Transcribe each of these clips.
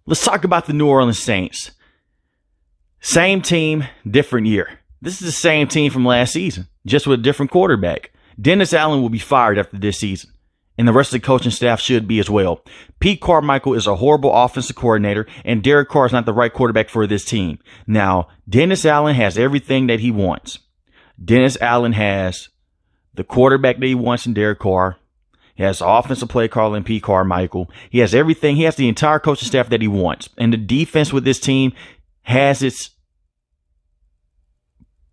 Let's talk about the New Orleans Saints. Same team, different year. This is the same team from last season, just with a different quarterback. Dennis Allen will be fired after this season, and the rest of the coaching staff should be as well. Pete Carmichael is a horrible offensive coordinator, and Derek Carr is not the right quarterback for this team. Now, Dennis Allen has everything that he wants. Dennis Allen has the quarterback that he wants in Derek Carr. He has the offensive play caller in Pete Carmichael. He has everything. He has the entire coaching staff that he wants. And the defense with this team has its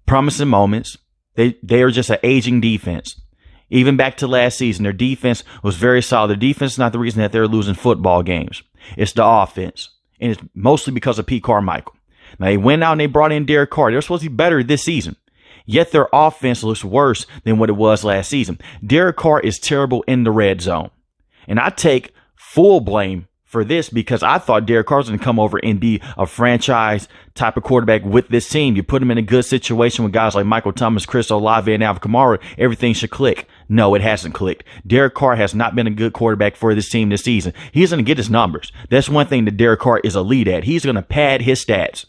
promising moments. They are just an aging defense. Even back to last season, their defense was very solid. Their defense is not the reason that they're losing football games. It's the offense. And it's mostly because of Pete Carmichael. Now, they went out and they brought in Derek Carr. They're supposed to be better this season. Yet their offense looks worse than what it was last season. Derek Carr is terrible in the red zone. And I take full blame for this because I thought Derek Carr was going to come over and be a franchise type of quarterback with this team. You put him in a good situation with guys like Michael Thomas, Chris Olave, and Alvin Kamara, everything should click. No, it hasn't clicked. Derek Carr has not been a good quarterback for this team this season. He's going to get his numbers. That's one thing that Derek Carr is elite at. He's going to pad his stats.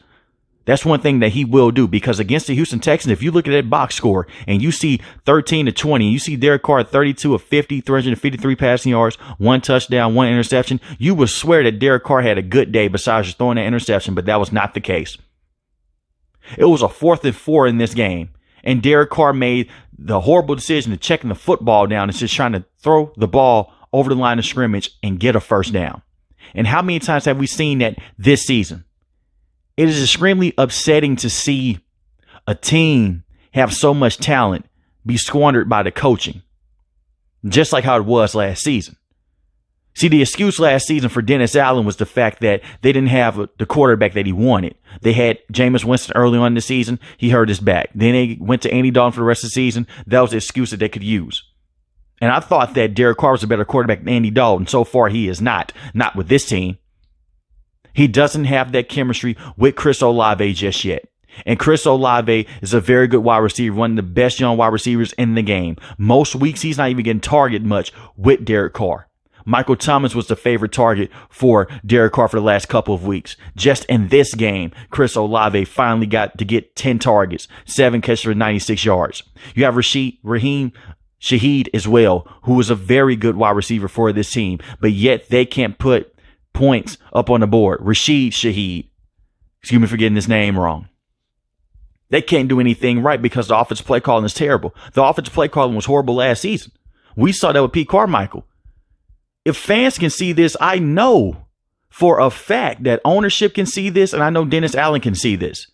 That's one thing that he will do because against the Houston Texans, if you look at that box score and you see 13-20 and you see Derek Carr at 32 of 50, 353 passing yards, 1 touchdown, 1 interception, you would swear that Derek Carr had a good day besides just throwing that interception, but that was not the case. It was a 4th and 4 in this game, and Derek Carr made the horrible decision of checking the football down and just trying to throw the ball over the line of scrimmage and get a first down. And how many times have we seen that this season? It is extremely upsetting to see a team have so much talent be squandered by the coaching, just like how it was last season. See, the excuse last season for Dennis Allen was the fact that they didn't have the quarterback that he wanted. They had Jameis Winston early on in the season. He hurt his back. Then they went to Andy Dalton for the rest of the season. That was the excuse that they could use. And I thought that Derek Carr was a better quarterback than Andy Dalton. So far, he is not with this team. He doesn't have that chemistry with Chris Olave just yet. And Chris Olave is a very good wide receiver, one of the best young wide receivers in the game. Most weeks, he's not even getting targeted much with Derek Carr. Michael Thomas was the favorite target for Derek Carr for the last couple of weeks. Just in this game, Chris Olave finally got to get 10 targets, 7 catches for 96 yards. You have Raheem Shaheed as well, who is a very good wide receiver for this team, but yet they can't put points up on the board. Rashid Shaheed. Excuse me for getting this name wrong. They can't do anything right because the offensive play calling is terrible. The offensive play calling was horrible last season. We saw that with Pete Carmichael. If fans can see this, I know for a fact that ownership can see this, and I know Dennis Allen can see this.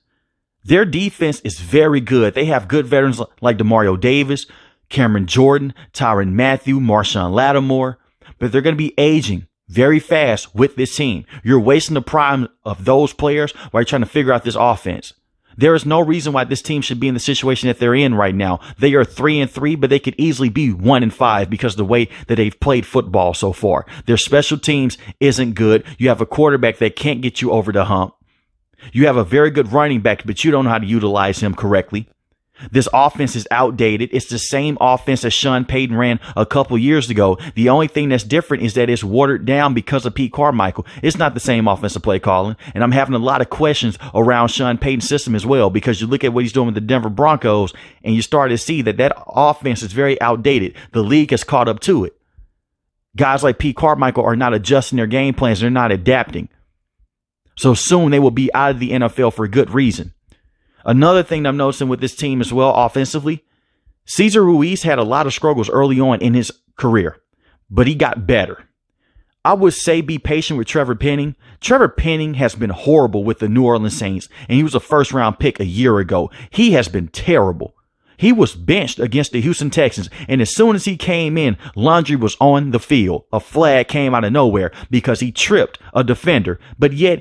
Their defense is very good. They have good veterans like Demario Davis, Cameron Jordan, Tyrann Mathieu, Marshawn Lattimore, but they're going to be aging very fast with this team. You're wasting the prime of those players while you're trying to figure out this offense. There is no reason why this team should be in the situation that they're in right now. They are 3-3, but they could easily be 1-5 because of the way that they've played football so far. Their special teams isn't good. You have a quarterback that can't get you over the hump. You have a very good running back, but you don't know how to utilize him correctly. This offense is outdated. It's the same offense that Sean Payton ran a couple years ago. The only thing that's different is that it's watered down because of Pete Carmichael. It's not the same offensive play calling. And I'm having a lot of questions around Sean Payton's system as well, because you look at what he's doing with the Denver Broncos and you start to see that offense is very outdated. The league has caught up to it. Guys like Pete Carmichael are not adjusting their game plans. They're not adapting. So soon they will be out of the NFL for a good reason. Another thing I'm noticing with this team as well offensively, Cesar Ruiz had a lot of struggles early on in his career, but he got better. I would say be patient with Trevor Penning. Trevor Penning has been horrible with the New Orleans Saints, and he was a first-round pick a year ago. He has been terrible. He was benched against the Houston Texans, and as soon as he came in, Laundry was on the field. A flag came out of nowhere because he tripped a defender, but yet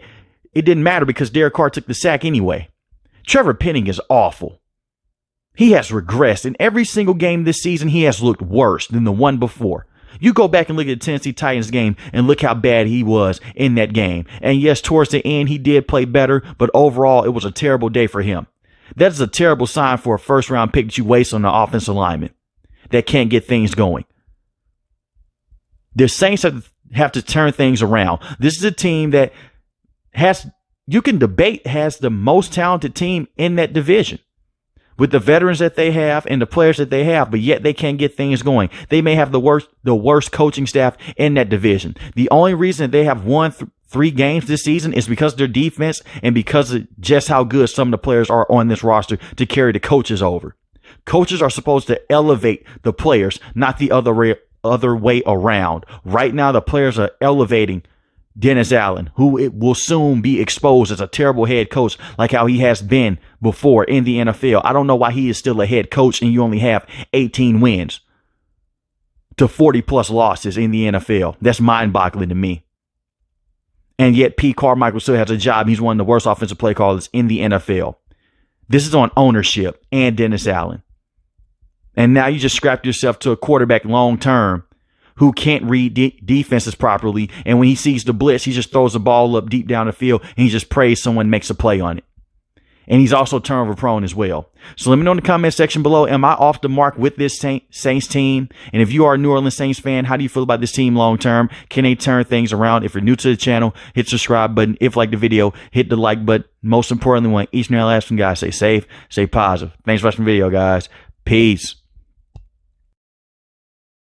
it didn't matter because Derek Carr took the sack anyway. Trevor Penning is awful. He has regressed. In every single game this season, he has looked worse than the one before. You go back and look at the Tennessee Titans game and look how bad he was in that game. And yes, towards the end, he did play better, but overall, it was a terrible day for him. That is a terrible sign for a first-round pick that you waste on the offensive lineman that can't get things going. The Saints have to turn things around. This is a team that you can debate has the most talented team in that division with the veterans that they have and the players that they have, but yet they can't get things going. They may have the worst coaching staff in that division. The only reason that they have won 3 games this season is because of their defense and because of just how good some of the players are on this roster to carry the coaches over. Coaches are supposed to elevate the players, not the other way around. Right now, the players are elevating Dennis Allen, who will soon be exposed as a terrible head coach like how he has been before in the NFL. I don't know why he is still a head coach and you only have 18 wins to 40 plus losses in the NFL. That's mind-boggling to me. And yet Pete Carmichael still has a job. He's one of the worst offensive play callers in the NFL. This is on ownership and Dennis Allen. And now you just scrapped yourself to a quarterback long-term who can't read defenses properly. And when he sees the blitz, he just throws the ball up deep down the field and he just prays someone makes a play on it. And he's also turnover prone as well. So let me know in the comment section below, am I off the mark with this Saints team? And if you are a New Orleans Saints fan, how do you feel about this team long term? Can they turn things around? If you're new to the channel, hit the subscribe button. If you like the video, hit the like button. Most importantly, want each and every last one, guys, stay safe, stay positive. Thanks for watching the video, guys. Peace.